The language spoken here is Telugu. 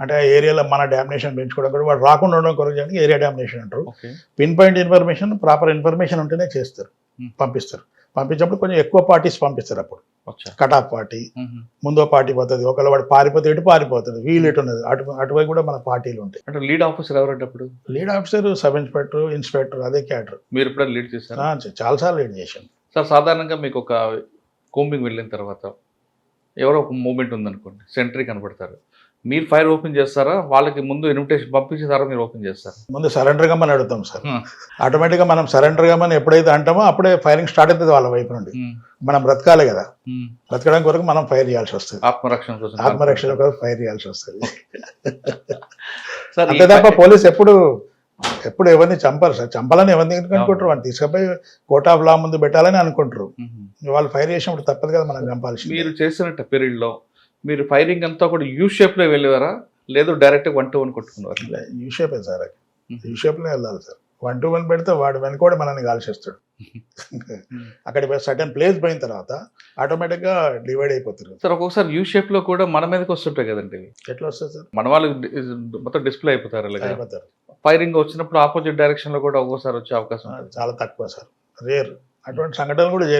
అంటే ఆ ఏరియాలో మన డామినేషన్ పెంచుకోవడం కూడా వాడు రాకుండా ఉండడం కొరకు చేయడానికి ఏరియా డామినేషన్ అంటారు. Okay. Pin point information, proper information ఉంటేనే చేస్తారు, Hmm. పంపిస్తారు. పంపించినప్పుడు కొంచెం ఎక్కువ పార్టీస్ పంపిస్తారు. అప్పుడు అచ్చా. కట్ ఆఫ్ పార్టీ మ్మ్. ముందో పార్టీ పోతుంది, ఒకవేళ వాడు పారిపోతే ఇటు పారిపోతుంది, వీళ్ళు ఎటు ఉన్నది అటువైపు కూడా మన పార్టీలు ఉంటాయి. అంటే లీడ్ ఆఫీసర్ ఎవరంటే అప్పుడు lead officer sub inspector, inspector, అదే క్యాడర్. మీరు ఎప్పుడైనా లీడ్ చేశారా? చాలాసార్లు లీడ్ చేశాను. సార్ సాధారణంగా మీకు ఒక కోంబింగ్ వెళ్ళిన తర్వాత ఎవరో ఒక మూమెంట్ ఉందనుకోండి, సెంట్రీ కనపడతారు, మీరు ఫైర్ ఓపెన్ చేస్తారా, వాళ్ళకి ముందు ఇన్విటేషన్ పంపించేసారా, మీరు ఓపెన్ చేస్తారా? ముందు సరెండర్ కమ్మని అడుగుతాం సార్. ఆటోమేటిక్గా మనం సరెండర్ కమ్మని ఎప్పుడైతే అంటామో అప్పుడే ఫైరింగ్ స్టార్ట్ అవుతుంది వాళ్ళ వైపు నుండి. మనం బ్రతకాలి కదా, బ్రతకడం కొరకు మనం ఫైర్ చేయాల్సి వస్తుంది, ఆత్మరక్షణ కోసం. ఆత్మరక్షణ కొరకు ఫైర్ చేయాల్సి వస్తుంది. సార్ అంతే తప్ప పోలీస్ ఎప్పుడు ఎవరిని చంపరు సార్. చంపాలని ఎవరిని అనుకుంటారు, వాళ్ళు తీసుకుపోయి కోర్ట్ ఆఫ్ లా ముందు పెట్టాలని అనుకుంటారు. వాళ్ళు ఫైర్ చేసినప్పుడు తప్పదు కదా మనం చంపాల్సి. మీరు చేసిన పీరియడ్లో మీరు ఫైరింగ్ అంతా కూడా యూ షేప్లో వెళ్ళేవారా, లేదు డైరెక్ట్ 1-to-1 కొట్టుకున్నారు? యూ షేపే సార్, యూ షేప్లో వెళ్ళాలి సార్. 1-to-1 పెడితే వాడు వెనుకోడు మనల్ని కాల్చేస్తాడు. అక్కడ సర్టెన్ ప్లేస్ పోయిన తర్వాత ఆటోమేటిక్గా డివైడ్ అయిపోతారు సార్. ఒక్కొక్కసారి యూ షేప్లో కూడా మన మీదకి వస్తుంటాయి కదండి ఇవి. ఎట్లా వస్తుంది సార్? మన వాళ్ళు మొత్తం డిస్ప్లే అయిపోతారు అలాగే. అయిపోతారు. ఫైరింగ్ వచ్చినప్పుడు ఆపోజిట్ డైరెక్షన్లో కూడా ఒక్కోసారి వచ్చే అవకాశం ఉంటుంది. చాలా తక్కువ సార్, రేర్. అటువంటి సంఘటనలు కూడా